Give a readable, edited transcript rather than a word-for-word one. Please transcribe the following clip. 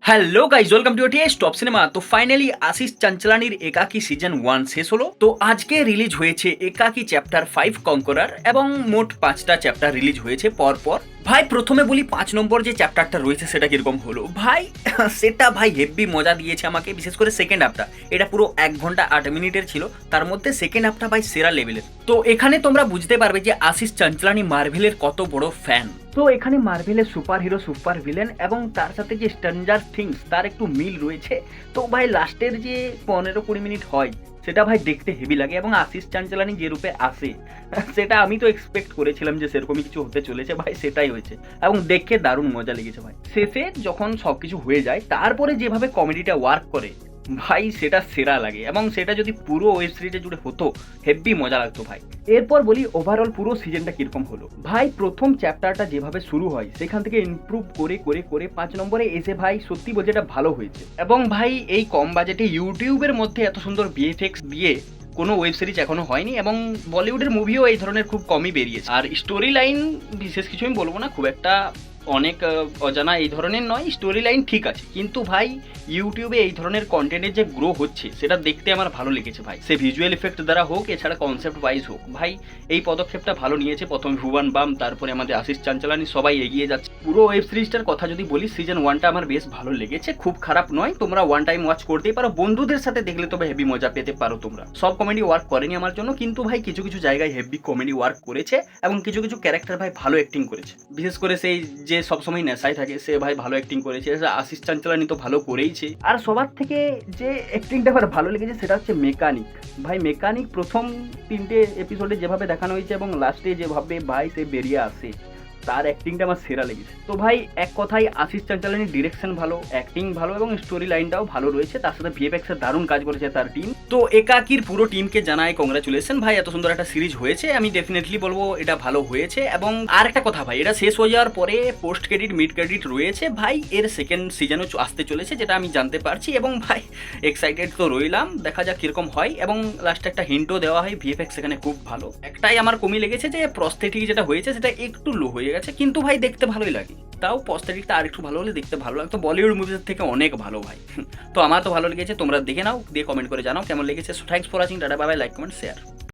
Hello guys, welcome to TS top cinema. তো finally Ashish চাঞ্চলানির Ekaki season 1 শেষ হলো। তো আজকে রিলিজ হয়েছে একাকী চ্যাপ্টার 5 কঙ্করার, এবং মোট 5টা চ্যাপ্টার রিলিজ হয়েছে পরপর। ভাই প্রথমে বলি 5 নম্বর যে চ্যাপ্টারটা রয়েছে সেটা কিরকম হলো ভাই। সেটা ভাই হেভি মজা দিয়েছে আমাকে, বিশেষ করে সেকেন্ড হাফটা। এটা পুরো 1 ঘন্টা 8 মিনিটের ছিল, তার মধ্যে সেকেন্ড হাফটা ভাই সেরা লেভেলের। তো এখানে তোমরা বুঝতে পারবে যে আশিস চাঞ্চলানি মার্ভেলের কত বড় ফ্যান। তো এখানে মার্ভেলের সুপার হিরো, সুপার ভিলেন এবং তার সাথে যে স্ট্রেঞ্জার থিংস তার একটু মিল রয়েছে। তো ভাই লাস্টের যে 15-20 মিনিট হয় সেটা ভাই দেখতে হেভি লাগে, এবং আশিস চাঞ্চলানি যে রূপে আসে সেটা আমি তো এক্সপেক্ট করেছিলাম যে সেরকমই কিছু হতে চলেছে, ভাই সেটাই হয়েছে এবং দেখে দারুণ মজা লেগেছে ভাই। শেষে যখন সবকিছু হয়ে যায় তারপরে যেভাবে কমেডিটা ওয়ার্ক করে ভাই সেটা সেরা লাগে, এবং সেটা যদি পুরো ওয়েব সিরিজে জুড়ে হতো হেভি মজা লাগতো ভাই। এরপর বলি ওভারঅল পুরো সিজনটা কিরকম হলো। ভাই প্রথম চ্যাপ্টারটা যেভাবে শুরু হয় সেখান থেকে ইমপ্রুভ করে করে করে 5 নম্বরে এসে ভাই সত্যি বলছে এটা ভালো হয়েছে। এবং ভাই এই কম বাজেটে ইউটিউবের মধ্যে এত সুন্দর ভিএফএক্স দিয়ে কোনো ওয়েব সিরিজ এখনো হয়নি, এবং বলিউডের মুভিও এই ধরনের খুব কমই বেরিয়েছে। আর স্টোরি লাইন বিশেষ কিছু আমি বলবো না, খুব একটা অনেক অজানা এই ধরনের নয়, স্টোরি লাইন ঠিক আছে, কিন্তু ভাই ইউটিউবে এই ধরনের কন্টেন্টের যে গ্রো হচ্ছে সেটা দেখতে আমার ভালো লেগেছে ভাই। সে ভিজুয়াল ইফেক্ট দ্বারা হোক, এছাড়া কনসেপ্ট ওয়াইজ হোক, ভাই এই পদক্ষেপটা ভালো নিয়েছে। প্রথমে ভুবন বাম, তারপরে আমাদের আশিস চাঞ্চলানি, সবাই এগিয়ে যাচ্ছে। পুরো ওয়েব সিরিজটার কথা যদি বলি, সিজন 1টা আমার বেশ ভালো লেগেছে, খুব খারাপ নয়। তোমরা ওয়ান টাইম ওয়াচ করতেই পারো, বন্ধুদের সাথে দেখলে তবে হেভি মজা পেতে পারো তোমরা। সব কমেডি ওয়ার্ক করেনি আমার জন্য, কিন্তু ভাই কিছু কিছু জায়গায় হেভি কমেডি ওয়ার্ক করেছে, এবং কিছু কিছু ক্যারেক্টার ভাই ভালো অ্যাক্টিং করেছে। বিশেষ করে সেই যে সবসময় নেশায় থাকে সে ভাই ভালো অ্যাক্টিং করেছে। আশিস চাঞ্চলানি তো ভালো করেইছে। আর সবার থেকে যে অ্যাক্টিংটা আমার ভালো লেগেছে সেটা হচ্ছে মেকানিক। ভাই মেকানিক প্রথম 3টে এপিসোডে যেভাবে দেখানো হয়েছে এবং লাস্টে যেভাবে ভাই সে বেরিয়ে আসে, তার অ্যাক্টিংটা আমার সেরা লেগেছে। তো ভাই এক কথায় আশিস চাঞ্চলানির ডিরেকশন ভালো, অ্যাক্টিং ভালো, এবং স্টোরি লাইনটাও ভালো রয়েছে। তার সাথে ভিএফএক্স এর দারুণ কাজ করেছে তার টিম। তো একাকির পুরো টিমকে জানাই কংগ্রাচুলেশন ভাই, এত সুন্দর একটা সিরিজ হয়েছে। আমি ডেফিনেটলি বলবো এটা ভালো হয়েছে। এবং আর একটা কথা ভাই, এটা শেষ হয়ে যাওয়ার পরে পোস্ট ক্রেডিট, মিড ক্রেডিট রয়েছে ভাই, এর সেকেন্ড সিজনও আসতে চলেছে, যেটা আমি জানতে পারছি। এবং ভাই এক্সাইটেড তো রইলাম, দেখা যাক কিরকম হয়। এবং লাস্টে একটা হিন্টও দেওয়া হয়, ভিএফএক্স এখানে খুব ভালো। একটাই আমার কমই লেগেছে যে প্রস্থেটিক যেটা হয়েছে সেটা একটু লো হয়ে গেছে, কিন্তু ভাই দেখতে ভালোই লাগে। তাও প্রস্থেটিকটা আর একটু ভালো হলে দেখতে ভালো লাগতো, বলিউড মুভির থেকে অনেক ভালো ভাই। তো আমার তো ভালো লেগেছে, তোমরা দেখে নাও, দিয়ে কমেন্ট করে জানাও কেমন লেগেছে। So thanks for watching, tata bye bye, like comment share.